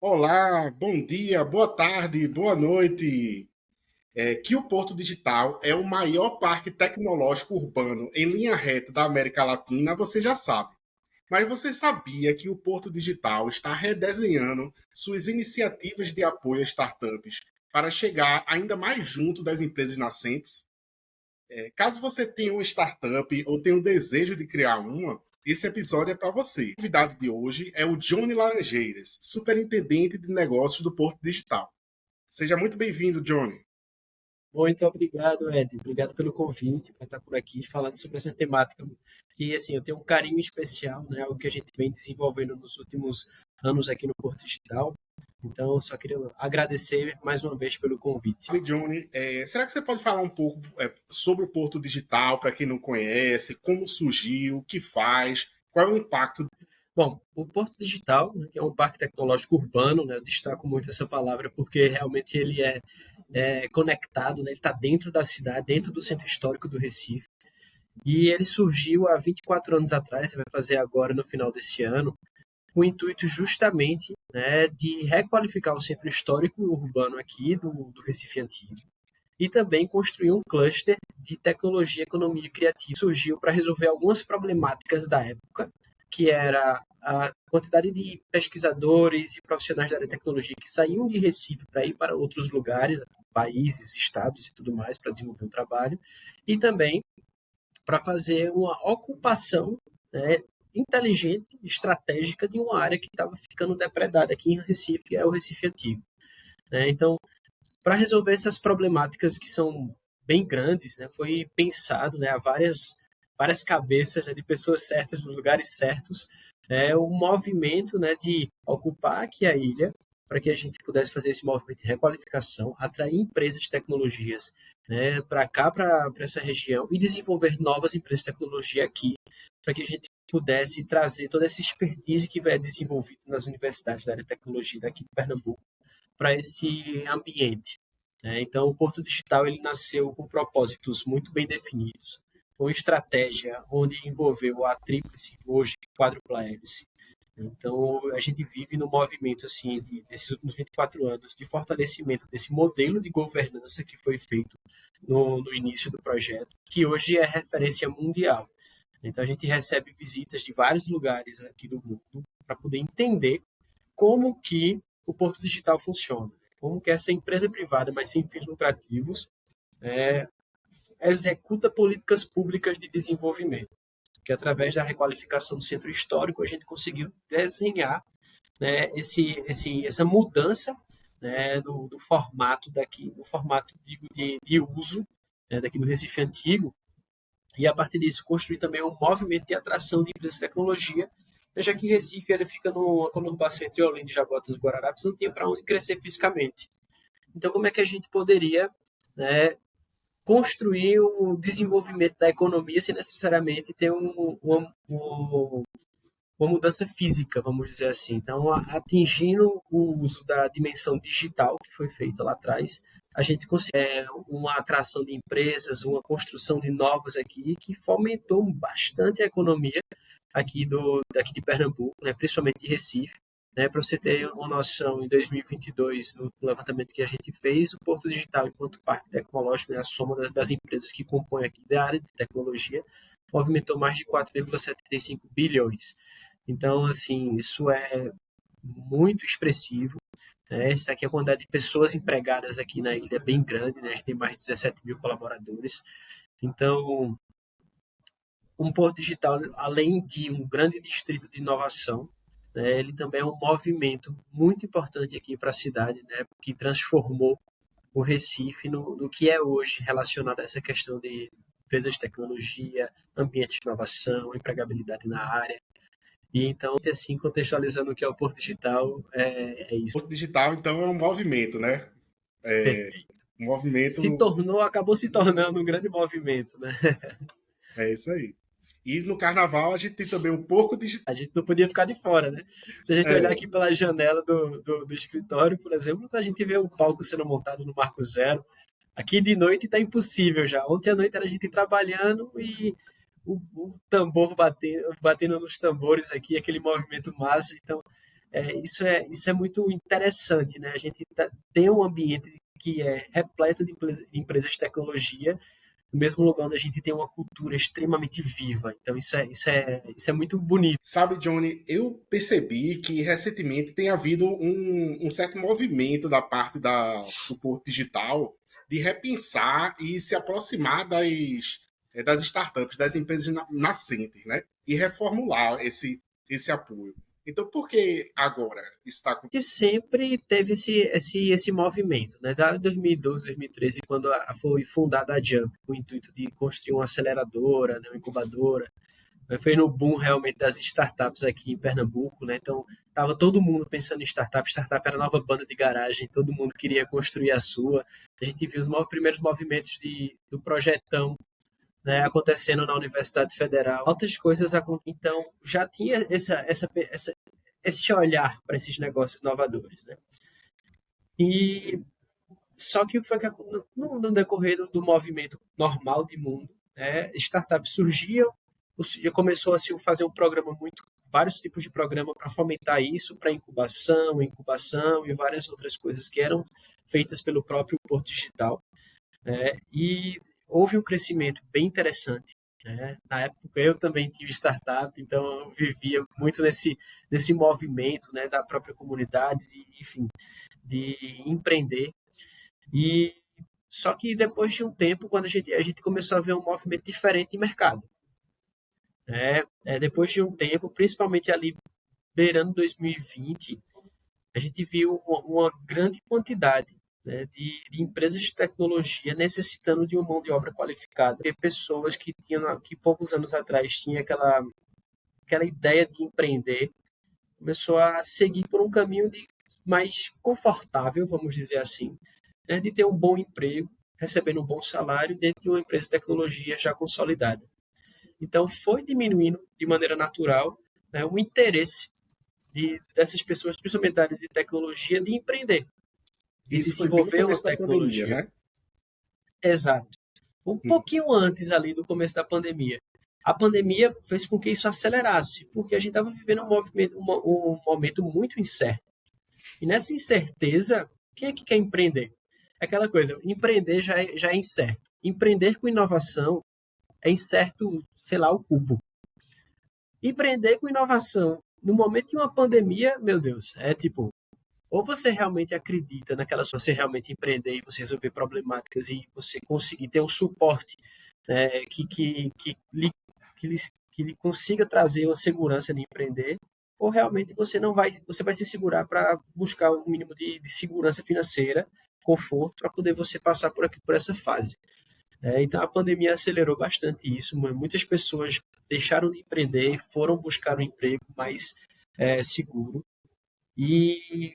Olá, bom dia, boa tarde, boa noite. Que o Porto Digital é o maior parque tecnológico urbano em linha reta da América Latina, você já sabe. Mas você sabia que o Porto Digital está redesenhando suas iniciativas de apoio a startups para chegar ainda mais junto das empresas nascentes? Caso você tenha uma startup ou tenha o desejo de criar uma, esse episódio é para você. O convidado de hoje é o Johnny Laranjeiras, superintendente de negócios do Porto Digital. Seja muito bem-vindo, Johnny. Muito obrigado, Ed. Obrigado pelo convite para estar por aqui falando sobre essa temática que, assim, eu tenho um carinho especial, né? Algo que a gente vem desenvolvendo nos últimos anos aqui no Porto Digital. Então, eu só queria agradecer mais uma vez pelo convite. Johnny, será que você pode falar um pouco sobre o Porto Digital, para quem não conhece, como surgiu, o que faz, qual é o impacto? Bom, o Porto Digital, né, que é um parque tecnológico urbano, né? Eu destaco muito essa palavra porque realmente ele é conectado, né? Ele está dentro da cidade, dentro do centro histórico do Recife. E ele surgiu há 24 anos atrás, você vai fazer agora no final desse ano, com o intuito justamente, né, de requalificar o centro histórico urbano aqui do Recife Antigo e também construir um cluster de tecnologia, economia criativa. Surgiu para resolver algumas problemáticas da época, que era a quantidade de pesquisadores e profissionais da área de tecnologia que saíam de Recife para ir para outros lugares, países, estados e tudo mais, para desenvolver um trabalho, e também para fazer uma ocupação, né, inteligente, estratégica de uma área que estava ficando depredada aqui em Recife, é o Recife Antigo. Né? Então, para resolver essas problemáticas que são bem grandes, né, foi pensado, né, a várias cabeças, né, de pessoas certas nos lugares certos, o movimento, né, de ocupar aqui a ilha para que a gente pudesse fazer esse movimento de requalificação, atrair empresas de tecnologias, né, para cá, para essa região e desenvolver novas empresas de tecnologia aqui, para que a gente pudesse trazer toda essa expertise que vai desenvolvida nas universidades da área de tecnologia daqui de Pernambuco para esse ambiente. Né? Então, o Porto Digital ele nasceu com propósitos muito bem definidos, com estratégia onde envolveu a tríplice, hoje quádrupla hélice. Então, a gente vive no movimento assim desses últimos 24 anos de fortalecimento desse modelo de governança que foi feito no início do projeto, que hoje é referência mundial. Então, a gente recebe visitas de vários lugares aqui do mundo para poder entender como que o Porto Digital funciona, como que essa empresa privada, mas sem fins lucrativos, é, executa políticas públicas de desenvolvimento. Que através da requalificação do centro histórico a gente conseguiu desenhar, né, essa mudança, né, do formato daqui, do formato de uso, né, daqui do Recife Antigo, e a partir disso construir também um movimento de atração de empresas de tecnologia, já que Recife ele fica numa conurbação entre Olinda e Jaboatão dos Guararapes, não tinha para onde crescer fisicamente. Então, como é que a gente poderia, né, construir o desenvolvimento da economia sem necessariamente ter uma mudança física, vamos dizer assim. Então, atingindo o uso da dimensão digital que foi feita lá atrás, a gente conseguiu uma atração de empresas, uma construção de novos aqui, que fomentou bastante a economia daqui de Pernambuco, né, principalmente de Recife. Né, para você ter uma noção, em 2022, no levantamento que a gente fez, o Porto Digital, enquanto parque tecnológico, né, a soma das empresas que compõem aqui da área de tecnologia, movimentou mais de 4,75 bilhões. Então, assim, isso é muito expressivo. Né? Essa aqui é a quantidade de pessoas empregadas aqui na ilha é bem grande, né? A gente tem mais de 17 mil colaboradores. Então, um Porto Digital, além de um grande distrito de inovação, né, ele também é um movimento muito importante aqui para a cidade, né, que transformou o Recife no que é hoje relacionado a essa questão de empresas de tecnologia, ambiente de inovação, empregabilidade na área. E então, assim, contextualizando o que é o Porto Digital, é O isso. Porto Digital, então, é um movimento, né? Perfeito. Um movimento, Acabou se tornando um grande movimento, né? é isso aí. E no carnaval a gente tem também um porco digital. A gente não podia ficar de fora, né? Se a gente olhar É, aqui pela janela do escritório, por exemplo, a gente vê o palco sendo montado no Marco Zero. Aqui de noite está impossível já. Ontem à noite era a gente trabalhando e o tambor batendo nos tambores aqui, aquele movimento massa. Então, Isso é muito interessante, né? A gente tem um ambiente que é repleto de empresas de tecnologia, no mesmo lugar onde a gente tem uma cultura extremamente viva. Então, isso é muito bonito. Sabe, Johnny, eu percebi que recentemente tem havido um certo movimento da parte do Porto Digital de repensar e se aproximar das startups, das empresas nascentes, né? E reformular esse apoio. Então, por que agora está E sempre teve esse movimento, né? Desde 2012, 2013, quando foi fundada a Jump, com o intuito de construir uma aceleradora, né, uma incubadora. Foi no boom realmente das startups aqui em Pernambuco, né? Então, tava todo mundo pensando em startup. Startup era a nova banda de garagem, todo mundo queria construir a sua. A gente viu os primeiros movimentos do projetão, né, acontecendo na Universidade Federal. Outras coisas acontecem. Então, já tinha esse olhar para esses negócios inovadores, né? E só que o que foi que no decorrer do movimento normal de mundo, né, startups surgiam, já começou a se fazer vários tipos de programa para fomentar isso, para incubação e várias outras coisas que eram feitas pelo próprio Porto Digital, né? E houve um crescimento bem interessante, né? Na época eu também tive startup, então eu vivia muito nesse movimento, né, da própria comunidade, enfim, de empreender. E só que depois de um tempo, quando a gente começou a ver um movimento diferente em mercado, né? Depois de um tempo, principalmente ali beirando 2020, a gente viu uma grande quantidade, né, de empresas de tecnologia necessitando de uma mão de obra qualificada, porque pessoas que poucos anos atrás tinham aquela ideia de empreender, começou a seguir por um caminho mais confortável, vamos dizer assim, né, de ter um bom emprego, recebendo um bom salário dentro de uma empresa de tecnologia já consolidada. Então, foi diminuindo de maneira natural, né, o interesse dessas pessoas, principalmente da área de tecnologia, de empreender, de Isso foi bem no desenvolver uma começo da pandemia, tecnologia. né? Exato. Um pouquinho antes ali do começo da pandemia. A pandemia fez com que isso acelerasse, porque a gente estava vivendo um momento muito incerto. E nessa incerteza, quem é que quer empreender? É aquela coisa, empreender já é incerto. Empreender com inovação é incerto, sei lá, o cubo. Empreender com inovação no momento de uma pandemia, meu Deus, é tipo, ou você realmente acredita naquela sua, você realmente empreender e você resolver problemáticas e você conseguir ter um suporte, né, que, lhe, que lhe consiga trazer uma segurança de empreender, ou realmente você vai se segurar para buscar um mínimo de segurança financeira, conforto, para poder você passar por essa fase. Então a pandemia acelerou bastante isso, muitas pessoas deixaram de empreender e foram buscar um emprego mais seguro. E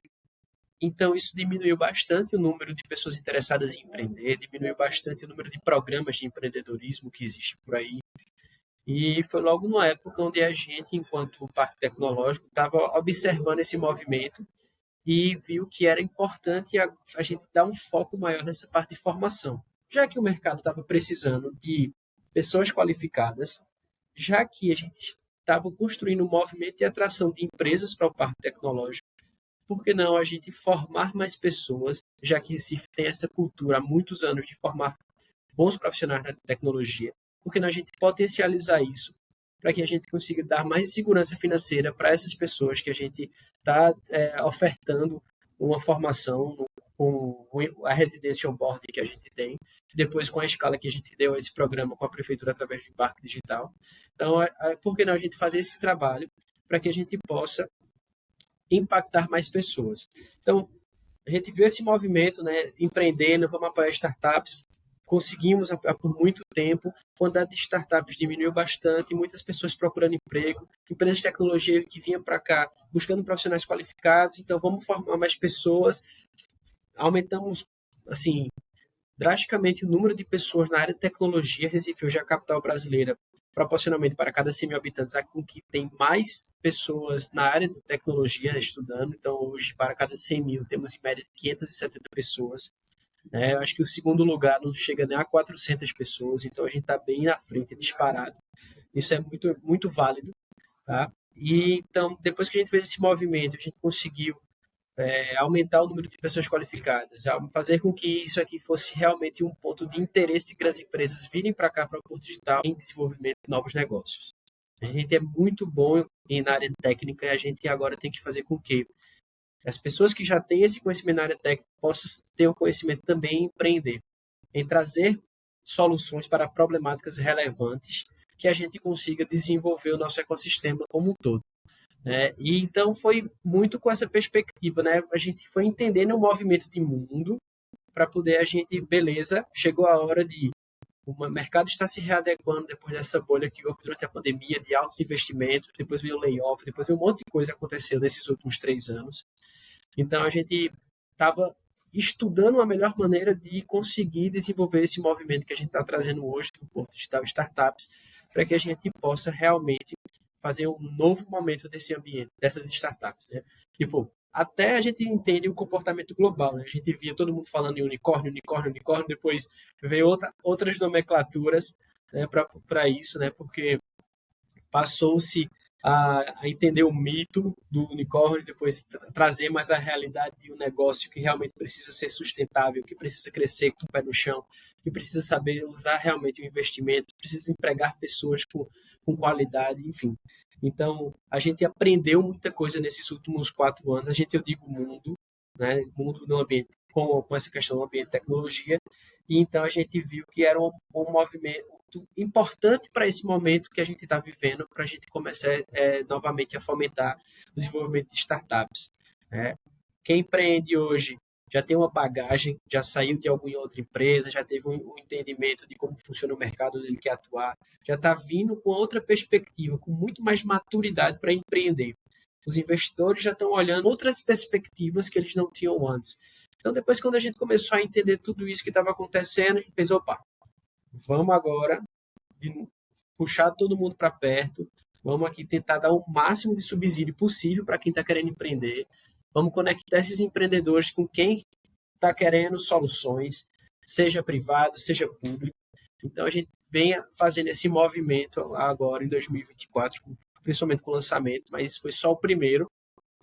então, isso diminuiu bastante o número de pessoas interessadas em empreender, diminuiu bastante o número de programas de empreendedorismo que existe por aí. E foi logo numa época onde a gente, enquanto parque tecnológico, estava observando esse movimento e viu que era importante a gente dar um foco maior nessa parte de formação, já que o mercado estava precisando de pessoas qualificadas, já que a gente estava construindo um movimento de atração de empresas para o parque tecnológico, por que não a gente formar mais pessoas, já que Recife tem essa cultura há muitos anos de formar bons profissionais da tecnologia, por que não a gente potencializar isso para que a gente consiga dar mais segurança financeira para essas pessoas que a gente está ofertando uma formação com a residência on-board que a gente tem, depois com a escala que a gente deu a esse programa com a prefeitura através do Embarque Digital. Então, por que não a gente fazer esse trabalho para que a gente possa impactar mais pessoas? Então, a gente viu esse movimento, né, empreendendo, vamos apoiar startups, conseguimos por muito tempo, a quantidade de startups diminuiu bastante, muitas pessoas procurando emprego, empresas de tecnologia que vinham para cá buscando profissionais qualificados, então vamos formar mais pessoas, aumentamos, assim, drasticamente o número de pessoas na área de tecnologia. Recife hoje é a capital brasileira, proporcionalmente para cada 100 mil habitantes, com que tem mais pessoas na área de tecnologia estudando. Então, hoje, para cada 100 mil, temos em média 570 pessoas. Eu acho que o segundo lugar não chega nem a 400 pessoas, então a gente está bem na frente, disparado. Isso é muito, muito válido. Tá? E então, depois que a gente fez esse movimento, a gente conseguiu aumentar o número de pessoas qualificadas, fazer com que isso aqui fosse realmente um ponto de interesse que as empresas virem para cá, para o Porto Digital, em desenvolvimento de novos negócios. A gente é muito bom na área técnica e a gente agora tem que fazer com que as pessoas que já têm esse conhecimento na área técnica possam ter o conhecimento também em empreender, em trazer soluções para problemáticas relevantes que a gente consiga desenvolver o nosso ecossistema como um todo. Né? E então foi muito com essa perspectiva, né? A gente foi entendendo o movimento de mundo para poder a gente, beleza, chegou a hora de o mercado está se readequando depois dessa bolha que houve durante a pandemia de altos investimentos, depois veio o layoff, depois veio um monte de coisa que aconteceu nesses últimos 3 anos. Então a gente estava estudando a melhor maneira de conseguir desenvolver esse movimento que a gente está trazendo hoje do Porto Digital Startups, para que a gente possa realmente fazer um novo momento desse ambiente, dessas startups. Né? Tipo, até a gente entende o comportamento global. Né? A gente via todo mundo falando em unicórnio, unicórnio, unicórnio, depois veio outras nomenclaturas, né, para isso, né? Porque passou-se a entender o mito do unicórnio, depois trazer mais a realidade de um negócio que realmente precisa ser sustentável, que precisa crescer com o pé no chão, que precisa saber usar realmente o investimento, precisa empregar pessoas com qualidade, enfim. Então, a gente aprendeu muita coisa nesses últimos 4 anos, eu digo mundo, né, mundo no ambiente, com essa questão do ambiente de tecnologia, e então a gente viu que era um movimento importante para esse momento que a gente está vivendo, para a gente começar novamente a fomentar o desenvolvimento de startups. Né? Quem empreende hoje já tem uma bagagem, já saiu de alguma outra empresa, já teve um entendimento de como funciona o mercado onde ele quer atuar, já está vindo com outra perspectiva, com muito mais maturidade para empreender. Os investidores já estão olhando outras perspectivas que eles não tinham antes. Então, depois, quando a gente começou a entender tudo isso que estava acontecendo, a gente fez, opa, vamos agora puxar todo mundo para perto, vamos aqui tentar dar o máximo de subsídio possível para quem está querendo empreender, vamos conectar esses empreendedores com quem está querendo soluções, seja privado, seja público. Então, a gente vem fazendo esse movimento agora em 2024, principalmente com o lançamento, mas foi só o primeiro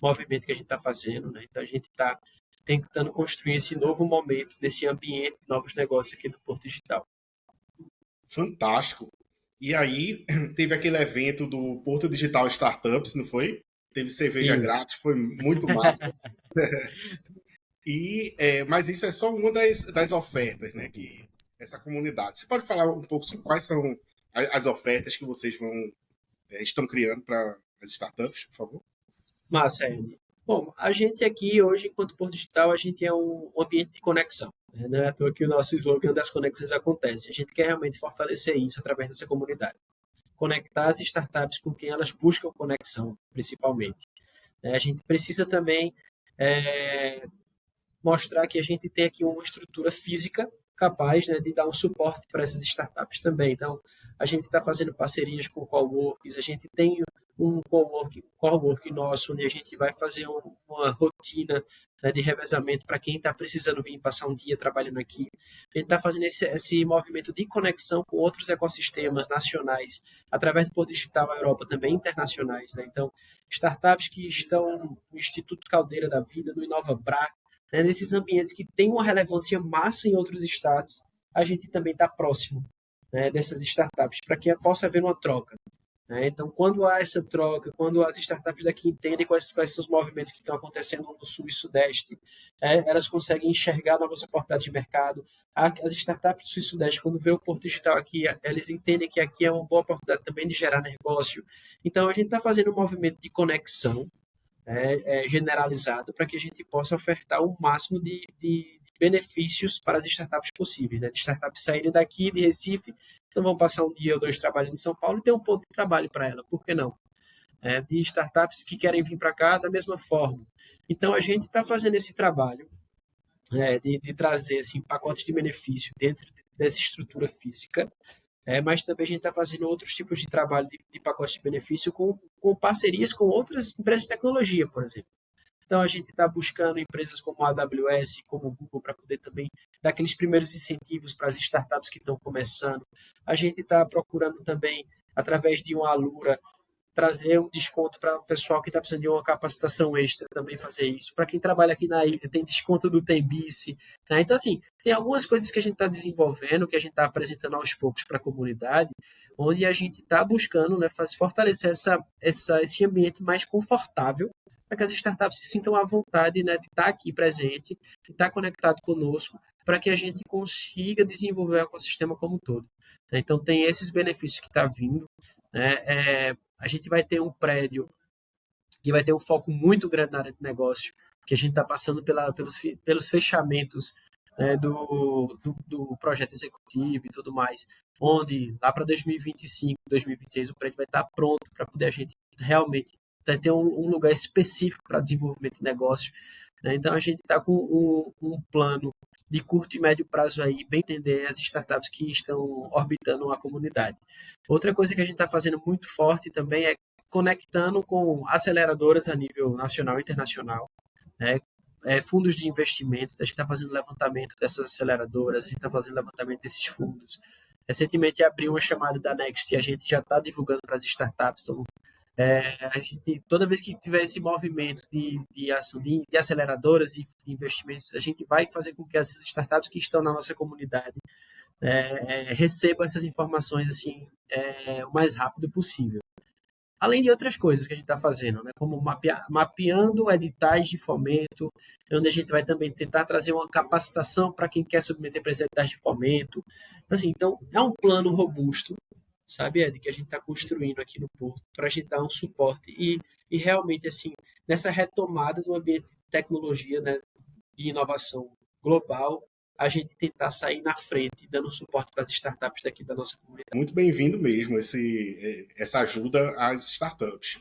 movimento que a gente está fazendo. Né? Então, a gente está tentando construir esse novo momento desse ambiente de novos negócios aqui do Porto Digital. Fantástico. E aí, teve aquele evento do Porto Digital Startups, não foi? Teve cerveja Isso. grátis, foi muito massa. Mas isso é só uma das ofertas, né? Que essa comunidade. Você pode falar um pouco sobre quais são as ofertas que vocês estão criando para as startups, por favor? Massa, Ed. Bom, a gente aqui hoje, enquanto Porto Digital, a gente é um ambiente de conexão. Né? Não é à toa que o nosso slogan das conexões acontece. A gente quer realmente fortalecer isso através dessa comunidade. Conectar as startups com quem elas buscam conexão, principalmente. A gente precisa também mostrar que a gente tem aqui uma estrutura física capaz, né, de dar um suporte para essas startups também. Então, a gente está fazendo parcerias com coworks, a gente tem um cowork nosso, onde a gente vai fazer uma rotina, né, de revezamento para quem está precisando vir passar um dia trabalhando aqui. A gente está fazendo esse movimento de conexão com outros ecossistemas nacionais, através do Porto Digital, a Europa também internacionais. Né? Então, startups que estão no Instituto Caldeira da Vida, no InovaBra, né, nesses ambientes que têm uma relevância massa em outros estados, a gente também está próximo, né, dessas startups, para que possa haver uma troca. Né? Então, quando há essa troca, quando as startups daqui entendem quais são os movimentos que estão acontecendo no Sul e Sudeste, elas conseguem enxergar novas oportunidades de mercado. As startups do Sul e Sudeste, quando vê o Porto Digital aqui, eles entendem que aqui é uma boa oportunidade também de gerar negócio. Então, a gente está fazendo um movimento de conexão, generalizado, para que a gente possa ofertar o máximo de benefícios para as startups possíveis. Né? De startups saírem daqui, de Recife, então vão passar um dia ou dois trabalhando em São Paulo e ter um ponto de trabalho para ela, por que não? De startups que querem vir para cá da mesma forma. Então, a gente está fazendo esse trabalho de trazer assim, pacotes de benefício dentro dessa estrutura física, mas também a gente está fazendo outros tipos de trabalho de pacote de benefício com parcerias com outras empresas de tecnologia, por exemplo. Então, a gente está buscando empresas como a AWS, como o Google, para poder também dar aqueles primeiros incentivos para as startups que estão começando. A gente está procurando também, através de uma Alura, trazer um desconto para o pessoal que está precisando de uma capacitação extra também fazer isso. Para quem trabalha aqui na ilha, tem desconto do Tembice. Né? Então, assim, tem algumas coisas que a gente está desenvolvendo, que a gente está apresentando aos poucos para a comunidade, onde a gente está buscando, né, fortalecer esse ambiente mais confortável para que as startups se sintam à vontade, né, de estar aqui presente, de estar conectado conosco, para que a gente consiga desenvolver o ecossistema como um todo. Então, tem esses benefícios que está vindo. Né? A gente vai ter um prédio que vai ter um foco muito grande na área de negócio, que a gente está passando pelos fechamentos, né, do projeto executivo e tudo mais, onde lá para 2025, 2026, o prédio vai estar pronto para poder a gente realmente ter um lugar específico para desenvolvimento de negócio. Né? Então, a gente está com um plano de curto e médio prazo aí, bem entender as startups que estão orbitando a comunidade. Outra coisa que a gente está fazendo muito forte também é conectando com aceleradoras a nível nacional e internacional, né? Fundos de investimento, a gente está fazendo levantamento dessas aceleradoras, a gente está fazendo levantamento desses fundos. Recentemente abriu uma chamada da Next e a gente já está divulgando para as startups. Então, a gente, toda vez que tiver esse movimento de aceleradoras e de investimentos, a gente vai fazer com que as startups que estão na nossa comunidade recebam essas informações assim, o mais rápido possível. Além de outras coisas que a gente está fazendo, né? Como mapeando editais de fomento, onde a gente vai também tentar trazer uma capacitação para quem quer submeter para esses editais de fomento. Assim, então, é um plano robusto, sabe, Ed, que a gente está construindo aqui no Porto para a gente dar um suporte e realmente, assim, nessa retomada do ambiente de tecnologia, né, e inovação global, a gente tentar sair na frente, dando suporte para as startups daqui da nossa comunidade. Muito bem-vindo mesmo essa ajuda às startups.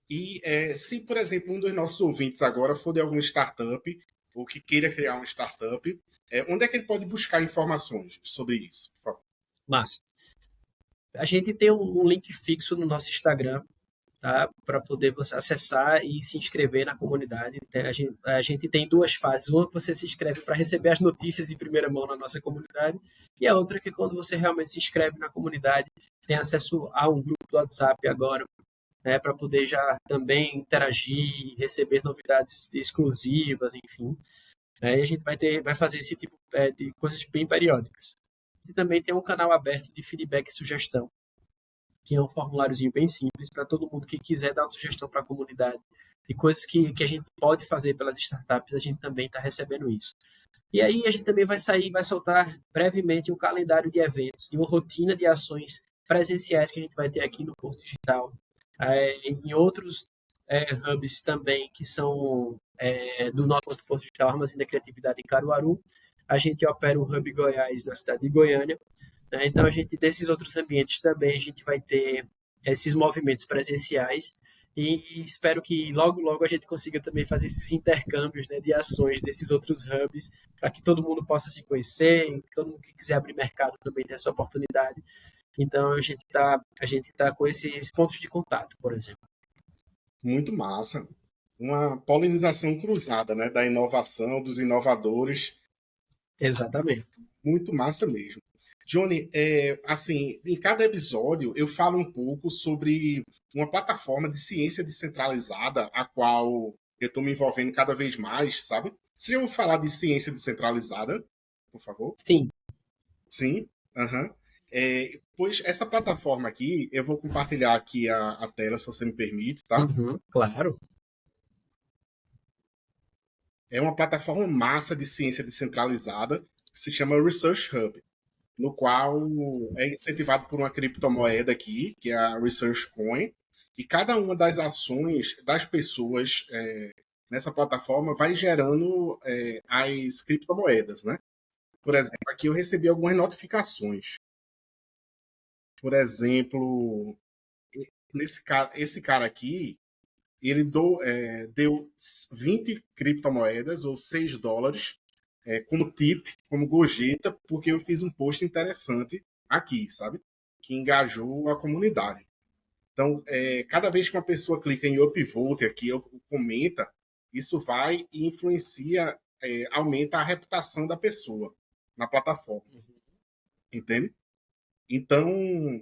E se, por exemplo, um dos nossos ouvintes agora for de alguma startup ou que queira criar uma startup, onde é que ele pode buscar informações sobre isso, por favor? Mas a gente tem um link fixo no nosso Instagram, tá? Para poder você acessar e se inscrever na comunidade. A gente tem duas fases. Uma que você se inscreve para receber as notícias em primeira mão na nossa comunidade, e a outra que é quando você realmente se inscreve na comunidade, tem acesso a um grupo do WhatsApp agora, né, para poder já também interagir, receber novidades exclusivas, enfim. E a gente vai fazer esse tipo de coisas bem periódicas. E também tem um canal aberto de feedback e sugestão, que é um formuláriozinho bem simples para todo mundo que quiser dar uma sugestão para a comunidade de coisas que a gente pode fazer pelas startups, a gente também está recebendo isso. E aí a gente também vai soltar brevemente um calendário de eventos, de uma rotina de ações presenciais que a gente vai ter aqui no Porto Digital, em outros hubs também que são do nosso Porto Digital Armazém da Criatividade em Caruaru. A gente opera um hub Goiás na cidade de Goiânia. Né? Então, a gente, desses outros ambientes também, a gente vai ter esses movimentos presenciais e espero que logo, logo a gente consiga também fazer esses intercâmbios, né, de ações desses outros hubs, para que todo mundo possa se conhecer, que todo mundo que quiser abrir mercado também tenha essa oportunidade. Então, a gente tá com esses pontos de contato, por exemplo. Muito massa. Uma polinização cruzada, né, da inovação, dos inovadores. Exatamente. Muito massa mesmo. Johnny, assim, em cada episódio eu falo um pouco sobre uma plataforma de ciência descentralizada, a qual eu estou me envolvendo cada vez mais, sabe? Você já ouviu falar de ciência descentralizada, por favor? Sim. Sim? Aham. Pois essa plataforma aqui, eu vou compartilhar aqui a tela, se você me permite, tá? Uhum, claro. É uma plataforma massa de ciência descentralizada que se chama Research Hub, no qual é incentivado por uma criptomoeda aqui, que é a Research Coin, e cada uma das ações das pessoas nessa plataforma vai gerando as criptomoedas, né? Por exemplo, aqui eu recebi algumas notificações. Por exemplo, esse cara aqui, ele deu 20 criptomoedas, ou $6, como tip, como gorjeta, porque eu fiz um post interessante aqui, sabe? Que engajou a comunidade. Então, cada vez que uma pessoa clica em upvote aqui, ou comenta, isso vai e influencia, aumenta a reputação da pessoa na plataforma, entende? Então,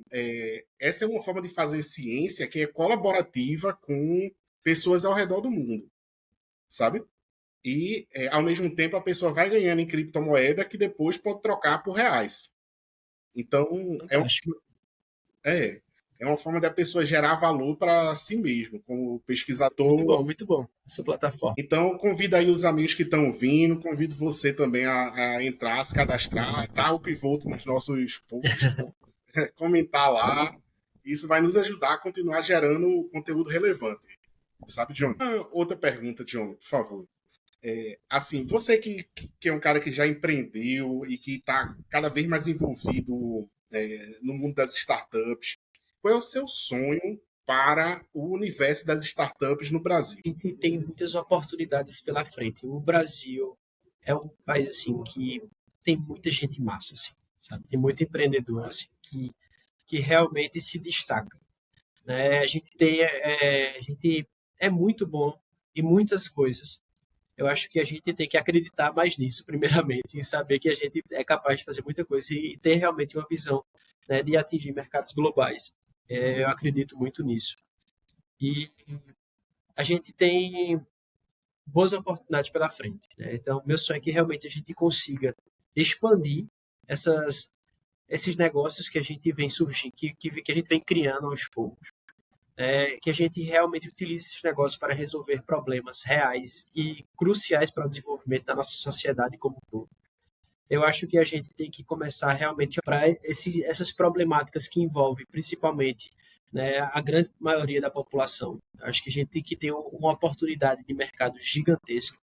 essa é uma forma de fazer ciência que é colaborativa com pessoas ao redor do mundo, sabe? E, ao mesmo tempo, a pessoa vai ganhando em criptomoeda que depois pode trocar por reais. Então, Fantástico. é, é uma forma da pessoa gerar valor para si mesmo, como pesquisador. Muito bom essa plataforma. Então, convido aí os amigos que estão vindo, convido você também a entrar, se cadastrar, dar o pivot nos nossos posts, comentar lá. Isso vai nos ajudar a continuar gerando conteúdo relevante. Sabe, John? Outra pergunta, John, por favor. Assim, você que é um cara que já empreendeu e que está cada vez mais envolvido no mundo das startups, qual é o seu sonho para o universo das startups no Brasil? A gente tem muitas oportunidades pela frente. O Brasil é um país assim que tem muita gente massa, assim, sabe? Tem muito empreendedor assim, que realmente se destaca, né? A gente é muito bom em muitas coisas. Eu acho que a gente tem que acreditar mais nisso, primeiramente, e saber que a gente é capaz de fazer muita coisa e ter realmente uma visão, né, de atingir mercados globais. Eu acredito muito nisso. E a gente tem boas oportunidades pela frente, né? Então, meu sonho é que realmente a gente consiga expandir essas, esses negócios que a gente vem surgindo, que a gente vem criando aos poucos. Que a gente realmente utilize esses negócios para resolver problemas reais e cruciais para o desenvolvimento da nossa sociedade como um todo. Eu acho que a gente tem que começar realmente para essas problemáticas que envolvem principalmente, né, a grande maioria da população. Acho que a gente tem que ter uma oportunidade de mercado gigantesca.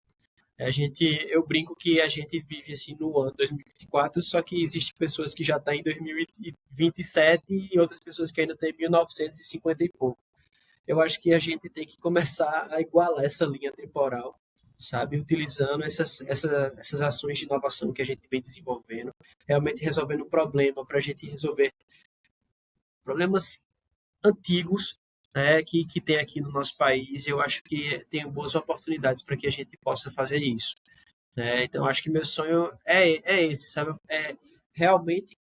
Eu brinco que a gente vive assim no ano 2024, só que existem pessoas que já estão em 2027 e outras pessoas que ainda estão em 1950 e pouco. Eu acho que a gente tem que começar a igualar essa linha temporal, sabe? Utilizando essas ações de inovação que a gente vem desenvolvendo, realmente resolvendo um problema para a gente resolver problemas antigos, né, que tem aqui no nosso país. Eu acho que tem boas oportunidades para que a gente possa fazer isso. Né? Então, acho que meu sonho é esse, sabe? É realmente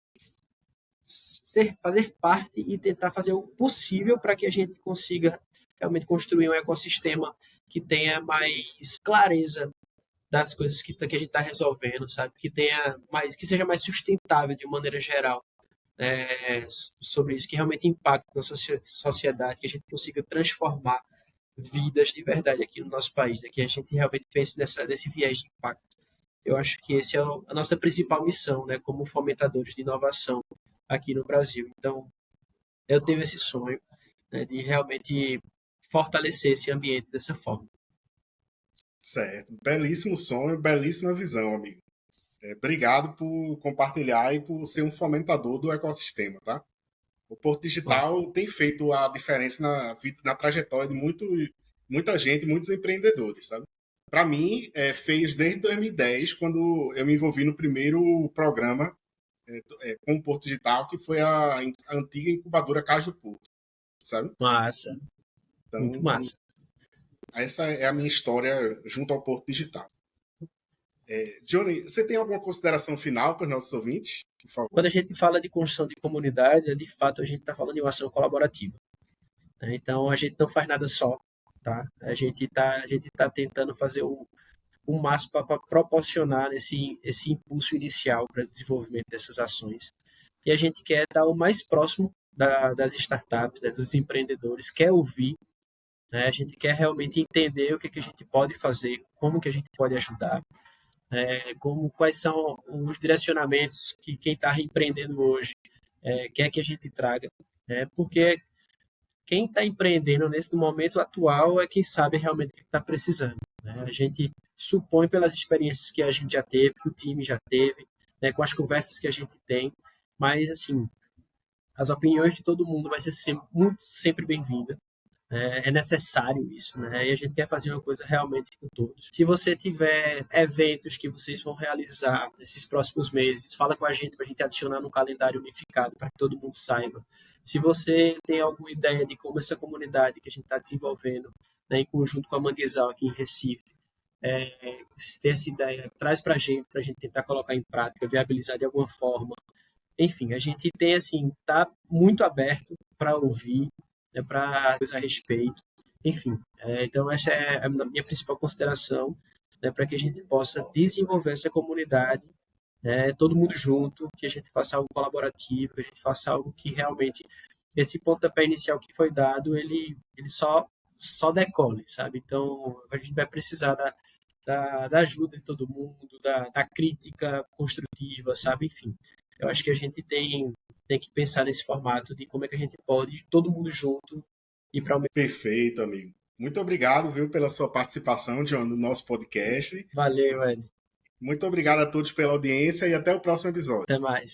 fazer parte e tentar fazer o possível para que a gente consiga realmente construir um ecossistema que tenha mais clareza das coisas que a gente está resolvendo, sabe? Que seja mais sustentável de maneira geral, sobre isso, que realmente impacte na sociedade, que a gente consiga transformar vidas de verdade aqui no nosso país, né? Que a gente realmente pense nesse viés de impacto. Eu acho que esse é a nossa principal missão, né, como fomentadores de inovação aqui no Brasil. Então, eu tenho esse sonho, né, de realmente fortalecer esse ambiente dessa forma. Certo. Belíssimo sonho, belíssima visão, amigo. Obrigado por compartilhar e por ser um fomentador do ecossistema, tá? O Porto Bom, Digital tem feito a diferença na trajetória de muita gente, muitos empreendedores, sabe? Para mim, fez desde 2010, quando eu me envolvi no primeiro programa com o Porto Digital, que foi a antiga incubadora Cais do Porto, sabe? massa, muito Então, massa. essa é a minha história junto ao Porto Digital. Johnny, você tem alguma consideração final para os nossos ouvintes? Por favor. Quando a gente fala de construção de comunidade, de fato a gente está falando de uma ação colaborativa, né? Então a gente não faz nada só, tá? A gente tá tentando fazer o máximo para proporcionar esse impulso inicial para o desenvolvimento dessas ações. E a gente quer estar o mais próximo das startups, né, dos empreendedores, quer ouvir, né? A gente quer realmente entender o que a gente pode fazer, como que a gente pode ajudar, quais são os direcionamentos que quem está empreendendo hoje quer que a gente traga, né? Porque quem está empreendendo nesse momento atual é quem sabe realmente o que está precisando, né? A gente supõe pelas experiências que a gente já teve, que o time já teve, né, com as conversas que a gente tem, mas assim, as opiniões de todo mundo vai ser sempre bem-vinda. É necessário isso, né? E a gente quer fazer uma coisa realmente com todos. Se você tiver eventos que vocês vão realizar nesses próximos meses, fala com a gente para a gente adicionar no calendário unificado para que todo mundo saiba. Se você tem alguma ideia de como essa comunidade que a gente está desenvolvendo, né, em conjunto com a Manguezal aqui em Recife, se tem essa ideia, traz para a gente tentar colocar em prática, viabilizar de alguma forma. Enfim, a gente tem, assim, tá muito aberto para ouvir, né, para coisa a respeito. Enfim, então essa é a minha principal consideração, né, para que a gente possa desenvolver essa comunidade, né, todo mundo junto, que a gente faça algo colaborativo, que a gente faça algo que realmente esse pontapé inicial que foi dado, ele só decole, sabe? Então, a gente vai precisar da ajuda de todo mundo, da crítica construtiva, sabe? Enfim, eu acho que a gente tem que pensar nesse formato de como é que a gente pode, todo mundo junto, ir para o mesmo. Perfeito, amigo. Muito obrigado, viu, pela sua participação, John, no nosso podcast. Valeu, Ed. Muito obrigado a todos pela audiência e até o próximo episódio. Até mais.